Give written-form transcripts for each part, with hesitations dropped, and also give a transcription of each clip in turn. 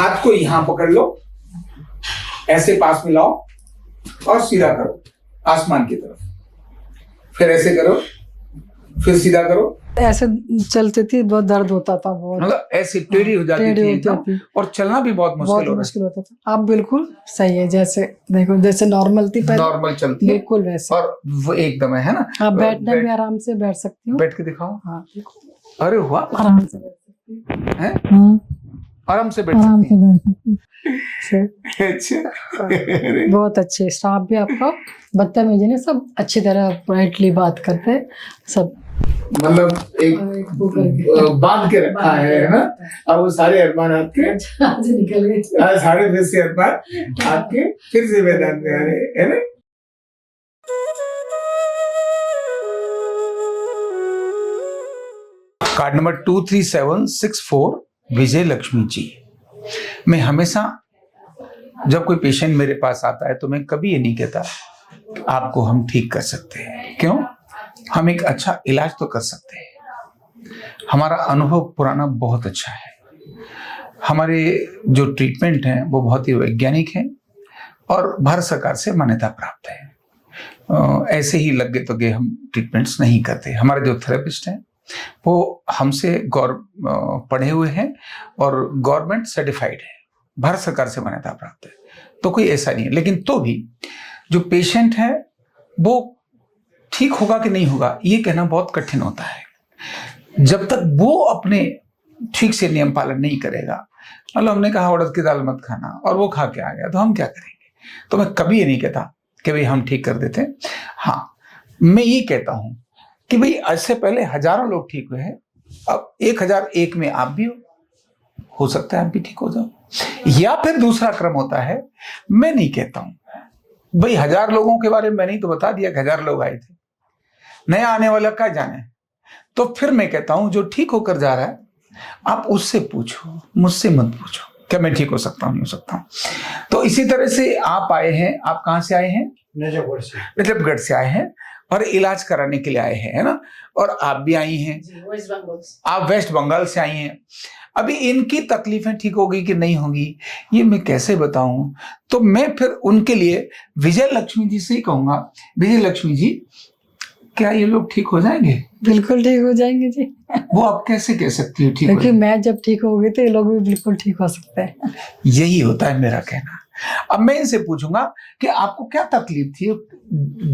हाथ को यहां पकड़ लो, ऐसे पास में लाओ और सीधा करो आसमान की तरफ, फिर ऐसे करो, फिर सीधा करो। ऐसे चलती थी, बहुत दर्द होता था, बहुत मतलब ऐसे टेढ़ी हो जाती थी एकदम, और चलना भी बहुत मुश्किल होता था। अब बिल्कुल सही है, जैसे देखो जैसे नॉर्मल थी पहले, नॉर्मल चलती है बिल्कुल वैसे, और वो एकदम है ना। आप बैठना भी आराम से बैठ सकती हूँ। बैठ के दिखाओ। हाँ, अरे वाह, आराम से बैठ सकती है, हूँ, आराम से बैठ सकती सकती अच्छा बहुत अच्छे स्टाफ भी आपका, बदतमीजी नहीं, सब अच्छी तरह पोलाइटली बात करते सब, मतलब एक बांध के रखा है ना। अब वो सारे अरमान आपके आज निकल गए, सारे फिर से अरमान आपके फिर से मैदान में आ रहे है ना। कार्ड नंबर 23764 विजय लक्ष्मी जी। मैं हमेशा जब कोई पेशेंट मेरे पास आता है तो मैं कभी ये नहीं कहता कि आपको हम ठीक कर सकते हैं। क्यों? हम एक अच्छा इलाज तो कर सकते हैं। हमारा अनुभव पुराना बहुत अच्छा है, हमारे जो ट्रीटमेंट हैं वो बहुत ही वैज्ञानिक हैं और भारत सरकार से मान्यता प्राप्त है। ऐसे ही लगे तो हम ट्रीटमेंट्स नहीं करते। हमारे जो थेरेपिस्ट हैं वो हमसे पढ़े हुए हैं और गवर्नमेंट सर्टिफाइड है, भारत सरकार से मान्यता प्राप्त है, तो कोई ऐसा नहीं है। लेकिन तो भी जो पेशेंट है वो ठीक होगा कि नहीं होगा ये कहना बहुत कठिन होता है जब तक वो अपने ठीक से नियम पालन नहीं करेगा। मतलब हमने कहा उड़द की दाल मत खाना और वो खा के आ गया तो हम क्या करेंगे। तो मैं कभी ये नहीं कहता कि भाई हम ठीक कर देते। हाँ, मैं ये कहता हूं कि भाई इससे पहले हजारों लोग ठीक हुए हैं, अब 1001 में आप भी हो सकता है आप भी ठीक हो जाओ। या फिर दूसरा क्रम होता है, मैं नहीं कहता हूं भाई 1000 लोगों के बारे में मैंने तो बता दिया कि 1000 लोग आए थे, नया आने वाला क्या जाने। तो फिर मैं कहता हूं जो ठीक होकर जा रहा है आप उससे पूछो, मुझसे मत पूछो क्या मैं ठीक हो सकता हूं नहीं हो सकता हूं। तो इसी तरह से आप आए हैं, आप कहां से आए हैं? नजफगढ़ से आए हैं और इलाज कराने के लिए आए हैं, है ना। और आप भी आई हैं, आप वेस्ट बंगाल से आई हैं। अभी इनकी तकलीफें ठीक होगी कि नहीं होगी ये मैं कैसे बताऊं। तो मैं फिर उनके लिए विजय लक्ष्मी जी से ही कहूंगा, विजय लक्ष्मी जी क्या ये लोग ठीक हो जाएंगे? बिल्कुल ठीक हो जाएंगे जी। वो आप कैसे कह सकती हो ठीक? क्योंकि मैं जब ठीक हो गई तो ये लोग भी बिल्कुल ठीक हो सकते हैं। यही होता है मेरा कहना। अब मैं इनसे पूछूंगा कि आपको क्या तकलीफ थी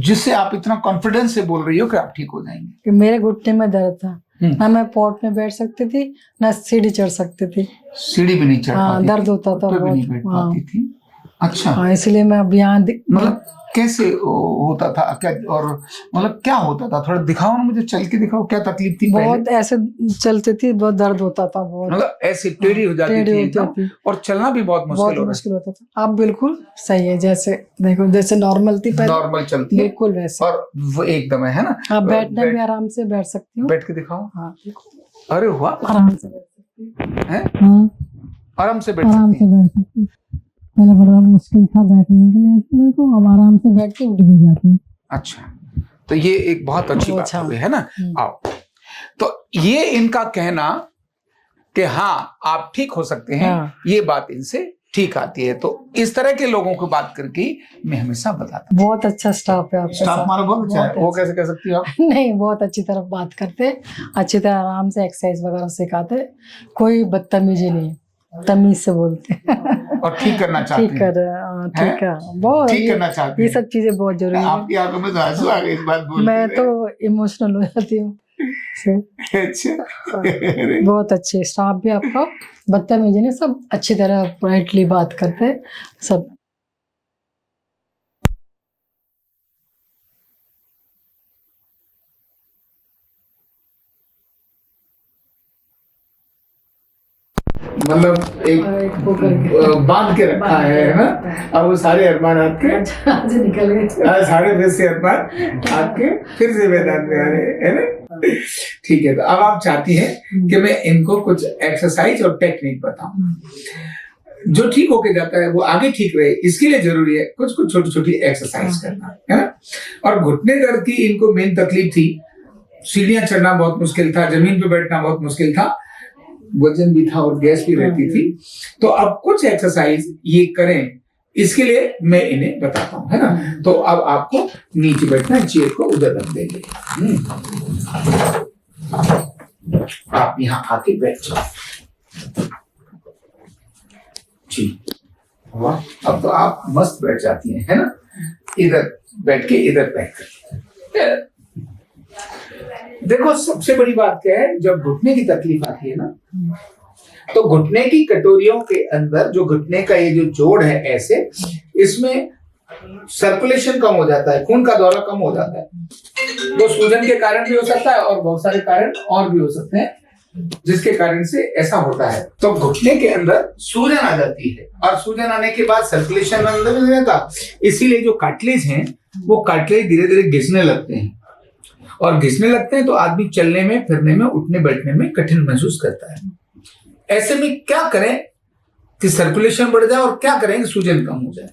जिससे आप इतना कॉन्फिडेंस से बोल रही हो कि आप ठीक हो जाएंगे? कि मेरे घुटने में दर्द था, ना मैं पॉट में बैठ सकती थी ना सीढ़ी चढ़ सकती थी। सीढ़ी भी नहीं चढ़ पाती? दर्द होता था बहुत, भी नहीं बैठ पाती थी। अच्छा, इसलिए मैं अब यहाँ मतलब कैसे होता था क्या, और मतलब क्या होता था थोड़ा दिखाओ ना मुझे, चल के दिखाओ क्या तकलीफ थी? बहुत ऐसे चलती थी, बहुत दर्द होता था, बहुत मतलब ऐसे टेढ़ी हो जाती थी एकदम, और चलना भी बहुत मुश्किल होता था। अब बिल्कुल सही है, जैसे देखो जैसे नॉर्मल थी पहले, नॉर्मल चलती है बिल्कुल वैसे, और वो एकदम है ना। आप बैठना भी आराम से बैठ सकती हूँ। बैठ के दिखाओ। हाँ, अरे वाह, आराम से बैठ सकती है, आराम से बैठ सकती। पहले बड़ा मुश्किल था बैठने के लिए मेरे को, अब आराम से बैठ के उठ भी जाती हूँ। अच्छा, तो ये एक बहुत अच्छी बात हुई है ना। आओ, तो ये इनका कहना कि हाँ आप ठीक हो सकते हैं, ये बात इनसे ठीक आती है। तो इस तरह के लोगों को बात करके मैं हमेशा बताता हूँ। बहुत अच्छा स्टाफ है आपका। स्टाफ हमारा बहुत अच्छा है। वो कैसे कह सकती हो आप? नहीं, बहुत अच्छी तरह बात करते, अच्छी तरह आराम से एक्सरसाइज वगैरह सिखाते, कोई बदतमीजी नहीं, तमीज से बोलते और ठीक करना चाहते हैं। ठीक है, बहुत ठीक करना चाहते हैं। ये सब चीजें बहुत जरूरी है। आपकी आंखों में तो आंसू आ गए इस बात बोलते। मैं तो इमोशनल हो जाती हूँ। अच्छा, बहुत अच्छे स्टाफ भी आपका, बदतमीजी नहीं, सब अच्छी तरह पोलाइटली बात करते सब। मतलब एक बांध के रखा है ना। अब वो सारे अरमान आपके आज निकल गए, सारे फिर से अरमान आपके फिर से मैदान में आ रहे है ना। ठीक है, तो अब आप चाहती हैं कि मैं इनको कुछ एक्सरसाइज और टेक्निक बताऊं जो ठीक होके जाता है वो आगे ठीक रहे। इसके लिए जरूरी है कुछ कुछ छोटी छोटी एक्सरसाइज करना, है ना। और घुटने दर्द की इनको मेन तकलीफ थी, सीढ़ियां चढ़ना बहुत मुश्किल था, जमीन पे बैठना बहुत मुश्किल था। वजन भी था और गैस भी रहती थी। तो अब कुछ एक्सरसाइज ये करें, इसके लिए मैं इन्हें बताता हूं, है ना। तो अब आपको नीचे बैठना है, चेयर को उधर रख देंगे। आप यहाँ आके बैठ जाओ जी। वाह, अब तो आप मस्त बैठ जाती हैं, है ना। इधर बैठ के इधर पैक कर। देखो सबसे बड़ी बात क्या है, जब घुटने की तकलीफ आती है ना, तो घुटने की कटोरियों के अंदर जो घुटने का ये जो जोड़ है ऐसे, इसमें सर्कुलेशन कम हो जाता है, खून का दौरा कम हो जाता है। तो सूजन के कारण भी हो सकता है और बहुत सारे कारण और भी हो सकते हैं जिसके कारण से ऐसा होता है। तो घुटने के अंदर सूजन आ जाती है और सूजन आने के बाद सर्कुलेशन अंदर नहीं रहता, इसीलिए जो कार्टिलेज हैं वो कार्टिलेज धीरे धीरे घिसने लगते हैं, और घिसने लगते हैं तो आदमी चलने में, फिरने में, उठने बैठने में कठिन महसूस करता है। ऐसे में क्या करें कि सर्कुलेशन बढ़ जाए और क्या करें कि सूजन कम हो जाए।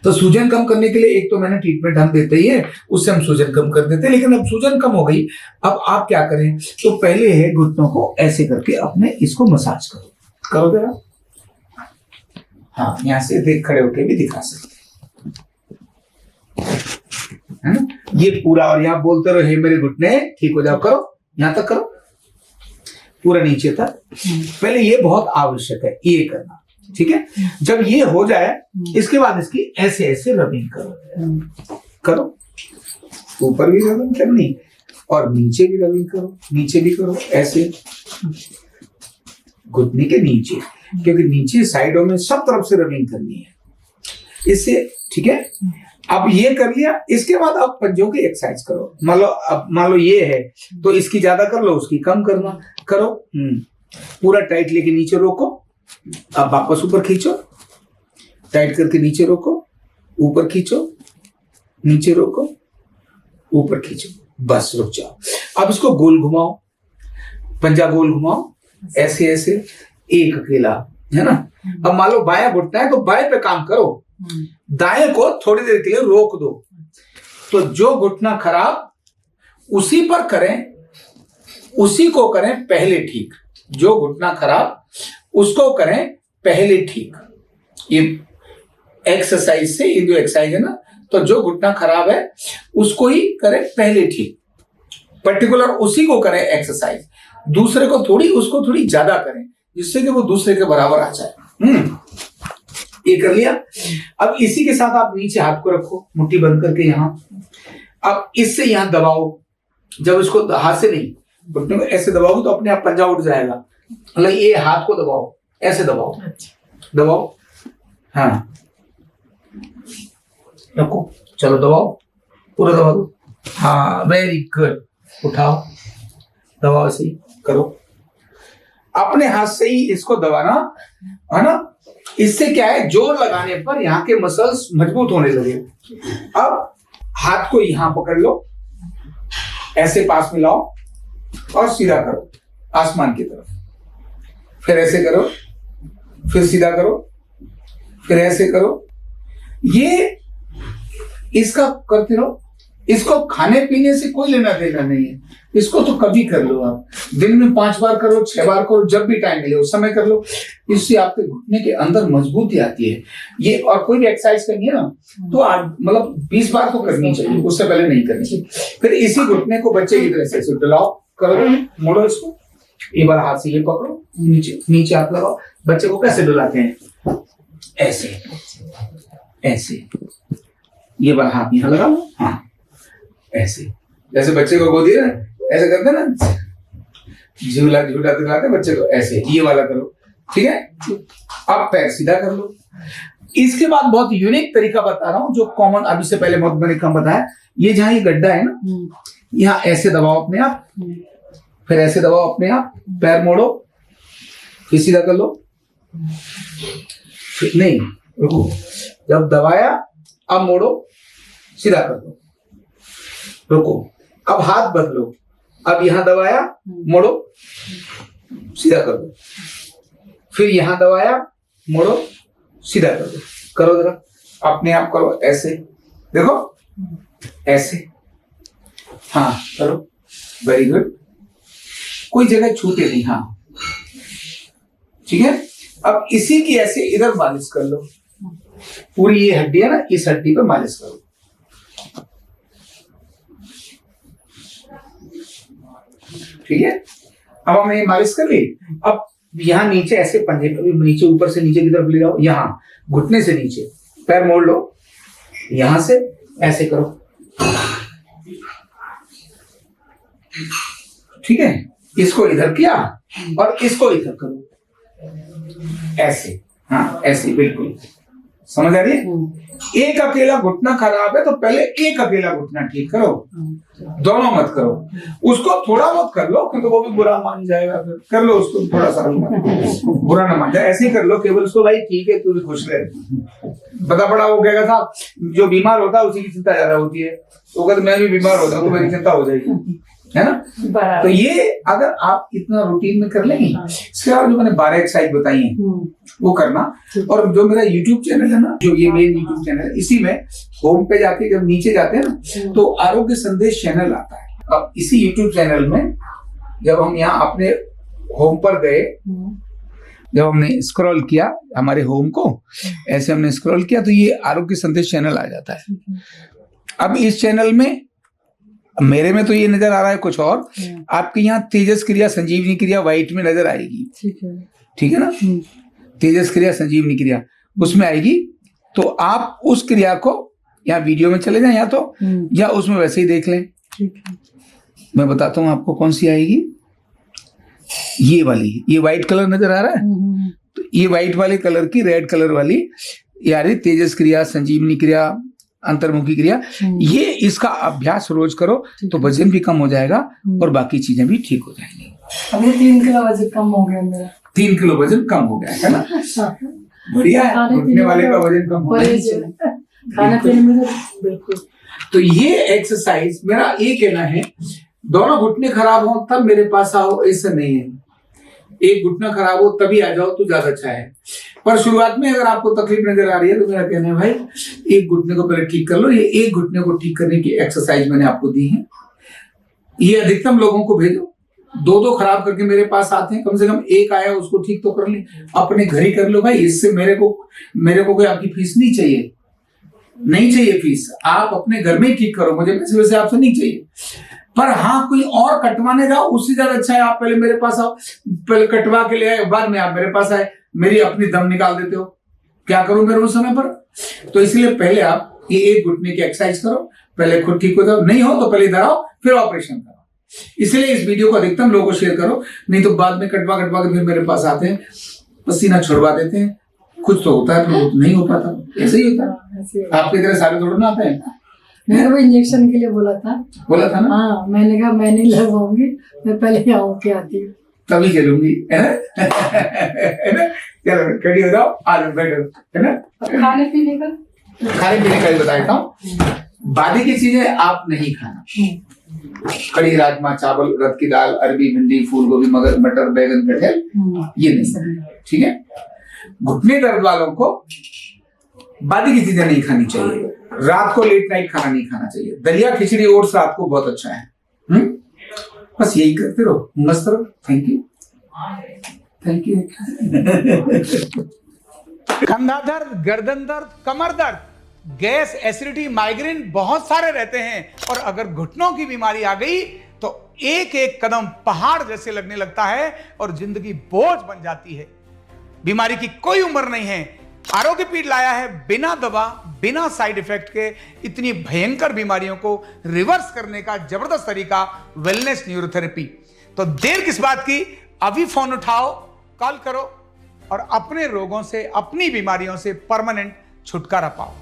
तो सूजन कम करने के लिए एक तो मैंने ट्रीटमेंट हम देते ही है, उससे हम सूजन कम कर देते हैं। लेकिन अब सूजन कम हो गई, अब आप क्या करें, तो पहले है घुटनों को ऐसे करके अपने इसको मसाज करो जरा। हाँ, यहां से देख खड़े होके भी दिखा सकते है ना। ये पूरा, और यहाँ बोलते रहो हे मेरे घुटने ठीक हो जाओ, करो यहां तक करो, पूरा नीचे तक। पहले ये बहुत आवश्यक है ये करना, ठीक है। जब ये हो जाए इसके बाद इसकी ऐसे ऐसे रबिंग करो, ऊपर भी रबिंग करनी और नीचे भी रबिंग करो, नीचे भी करो ऐसे, घुटने के नीचे, क्योंकि नीचे साइडों में सब तरफ से रबिंग करनी है इससे, ठीक है। अब ये कर लिया, इसके बाद आप पंजों की एक्सरसाइज करो। मान लो ये है तो इसकी ज्यादा कर लो, उसकी कम करना करो। पूरा टाइट लेके नीचे रोको, अब वापस ऊपर खींचो, टाइट करके नीचे रोको, ऊपर खींचो, नीचे रोको, ऊपर खींचो, बस रुक जाओ। अब इसको गोल घुमाओ, पंजा गोल घुमाओ ऐसे ऐसे, एक अकेला, है ना। अब मान लो बायां घुटना है तो बाएं पे काम करो, दाएं को थोड़ी देर के लिए रोक दो। तो जो घुटना खराब उसी पर करें, उसी को करें पहले ठीक। जो घुटना खराब उसको करें पहले ठीक। ये एक्सरसाइज से, ये जो एक्सरसाइज है ना, तो जो घुटना खराब है उसको ही करें पहले ठीक, पर्टिकुलर उसी को करें एक्सरसाइज। दूसरे को थोड़ी, उसको थोड़ी ज्यादा करें जिससे कि वो दूसरे के बराबर आ जाए। ये कर लिया। अब इसी के साथ आप नीचे हाथ को रखो मुट्ठी बंद करके यहां। अब इससे यहां दबाओ, जब इसको हाथ से नहीं घुटने को ऐसे दबाओगे तो अपने आप पंजा उठ जाएगा। मतलब ये हाथ को दबाओ, ऐसे दबाओ, दबाओ, हाँ रखो, चलो दबाओ, पूरा दबा दो, हाँ वेरी गुड, उठाओ, दबाओ, ऐसे ही करो। अपने हाथ से ही इसको दबाना, है ना। इससे क्या है, जोर लगाने पर यहाँ के मसल्स मजबूत होने लगे। अब हाथ को यहां पकड़ लो, ऐसे पास में लाओ और सीधा करो आसमान की तरफ, फिर ऐसे करो, फिर सीधा करो, फिर ऐसे करो। ये इसका करते रहो। इसको खाने पीने से कोई लेना देना नहीं है, इसको तो कभी कर लो आप, दिन में 5 बार करो, 6 बार करो, जब भी टाइम मिले उस समय कर लो। इससे आपके घुटने के अंदर मजबूती आती है। ये और कोई भी एक्सरसाइज करनी है ना तो मतलब 20 बार तो करनी चाहिए, उससे पहले नहीं करनी चाहिए। फिर इसी घुटने को बच्चे की तरह से डलाओ, करो, मोड़ो इसको, एक बार हाथ से ये पकड़ो, नीचे नीचे हाथ लगाओ। बच्चे को कैसे डलाते हैं, ऐसे ऐसे, ये बार हाथ यहां लगाओ, हाँ ऐसे, जैसे बच्चे को गोदी ना ऐसे करते ना, झूला झूला दिलाते बच्चे को, ऐसे ये वाला करो, ठीक है। अब पैर सीधा कर लो। इसके बाद बहुत यूनिक तरीका बता रहा हूं जो कॉमन अभी से पहले बहुत मैंने कम बताया। ये जहां ये गड्ढा है ना, यहाँ ऐसे दबाओ अपने आप, फिर ऐसे दबाओ अपने आप, पैर मोड़ो, फिर सीधा कर लो, नहीं रुको, जब दबाया अब मोड़ो, सीधा कर दो, रुको, अब हाथ बदलो, अब यहां दबाया, मोड़ो, सीधा कर दो, फिर यहां दबाया, मोड़ो, सीधा कर दो। करो जरा, अपने आप करो, ऐसे देखो, ऐसे, हाँ करो, वेरी गुड, कोई जगह छूटे नहीं। हाँ ठीक है। अब इसी की ऐसे इधर मालिश कर लो, पूरी ये हड्डी है ना, इस हड्डी पे मालिश करो। ठीक है। अब हमने ये मालिश कर ली। अब यहाँ नीचे ऐसे पंजे पे नीचे, ऊपर से नीचे की तरफ ले जाओ, यहाँ घुटने से नीचे पैर मोड़ लो, यहां से ऐसे करो। ठीक है। इसको इधर किया और इसको इधर करो, ऐसे। हाँ ऐसे, बिल्कुल समझ आ रही है। एक अकेला घुटना खराब है तो पहले एक अकेला घुटना ठीक करो, दोनों मत करो। उसको थोड़ा बहुत कर लो क्योंकि वो भी बुरा मान जाएगा, फिर कर लो उसको थोड़ा सा, बुरा ना मान जाए, ऐसे ही कर लो केवल उसको, भाई ठीक है तू भी खुश रहे। बता पड़ा वो कहेगा था जो बीमार होता है उसी की चिंता ज्यादा होती है, तो अगर मैं भी बीमार होता हूँ तो मेरी चिंता हो जाएगी, है ना। तो ये अगर आप इतना रूटीन में कर लेंगे, इसके बाद जो मैंने 12 एक्सरसाइज बताई हैं वो करना। और जो मेरा YouTube चैनल है ना, जो ये मेन YouTube चैनल है, इसी में होम पे जाके जब नीचे जाते हैं ना तो आरोग्य संदेश चैनल आता है। अब इसी YouTube चैनल में जब हम यहाँ अपने होम पर गए, जब हमने स्क्रॉल किया हमारे होम को, ऐसे हमने स्क्रॉल किया तो ये आरोग्य संदेश चैनल आ जाता है। अब इस चैनल में मेरे में तो ये नजर आ रहा है कुछ और, आपके यहाँ तेजस क्रिया संजीवनी क्रिया व्हाइट में नजर आएगी। ठीक है ना, तेजस क्रिया संजीवनी क्रिया उसमें आएगी। तो आप उस क्रिया को यहाँ वीडियो में चले जाएं या तो, या उसमें वैसे ही देख लें। मैं बताता हूँ आपको कौन सी आएगी। ये वाली, ये व्हाइट कलर नजर आ रहा है, तो ये व्हाइट वाले कलर की रेड कलर वाली यानी तेजस क्रिया संजीवनी क्रिया अंतर्मुखी क्रिया, ये इसका अभ्यास रोज करो तो वजन भी कम हो जाएगा और बाकी चीजें भी ठीक हो जाएंगी। अभी 3 किलो वजन कम हो गया मेरा। 3 किलो वजन कम हो गया है ना, बढ़िया है। घुटने वाले का वजन कम हो गया, खाने पीने में बिल्कुल। तो ये एक्सरसाइज मेरा ये कहना है, दोनों घुटने खराब हो तब मेरे पास आओ, ऐसा नहीं है। एक घुटना खराब हो तभी आ जाओ तो ज्यादा अच्छा है। पर शुरुआत में अगर आपको तकलीफ नजर आ रही है तो मेरा कहना है भाई एक घुटने को पहले ठीक कर लो। ये एक घुटने को ठीक करने की एक्सरसाइज मैंने आपको दी है। ये अधिकतम लोगों को भेजो, 2 खराब करके मेरे पास आते हैं, कम से कम एक आया उसको ठीक तो कर ले, अपने घर ही कर लो भाई। इससे मेरे को कोई आपकी फीस नहीं चाहिए, नहीं चाहिए फीस। आप अपने घर में ही ठीक करो, मुझे पैसे वैसे आपसे नहीं चाहिए। पर हाँ कोई और कटवाने जाओ उससे ज्यादा अच्छा है आप पहले मेरे पास आओ, पहले कटवा के ले आए, बाद में आप मेरे पास आए, मेरी अपनी दम निकाल देते हो। क्या करूं मैं उस समय पर? तो इसलिए पहले आप ये एक घुटने की एक्सरसाइज करो, पहले खुद ठीक हो जाओ, नहीं हो तो पहले इधर आओ फिर ऑपरेशन करो। इसलिए इस वीडियो को अधिकतम लोगों को शेयर करो, नहीं तो बाद में कटवा के फिर मेरे पास आते हैं, पसीना छुड़वा देते हैं, कुछ तो होता है फिर नहीं हो पाता। ऐसे ही होता है, आपकी तरह सारे थोड़ा ना आते हैं। मैंने वो इंजेक्शन के लिए बोला था ना। हाँ मैंने कहा मैं नहीं लगवाऊंगी, मैं पहले आऊँ के आती हूँ तभी चलूंगी, है ना। चलो खड़ी हो जाओ, आ जाओ बैठो, है ना। खाने पीने का ही बताता हूँ। बादी की चीजें आप नहीं खाना, कड़ी राजमा चावल उड़द की दाल अरबी भिंडी फूल गोभी मगर मटर बैगन कटहल ये नहीं, ठीक है। घुटने दर्द वालों को बादी की चीजें नहीं खानी चाहिए। रात को लेट नाइट खाना नहीं खाना चाहिए। दलिया खिचड़ी ओट्स रात को बहुत अच्छा है। बस यही करते रहो, मस्त रहो। Thank you thank you. कंधा दर्द, गर्दन दर्द, कमर दर्द, गैस, एसिडिटी, माइग्रेन बहुत सारे रहते हैं। और अगर घुटनों की बीमारी आ गई तो एक एक कदम पहाड़ जैसे लगने लगता है और जिंदगी बोझ बन जाती है। बीमारी की कोई उम्र नहीं है। आरोग्य पीठ लाया है बिना दवा बिना साइड इफेक्ट के इतनी भयंकर बीमारियों को रिवर्स करने का जबरदस्त तरीका, वेलनेस न्यूरोथेरेपी। तो देर किस बात की, अभी फोन उठाओ, कॉल करो और अपने रोगों से अपनी बीमारियों से परमानेंट छुटकारा पाओ।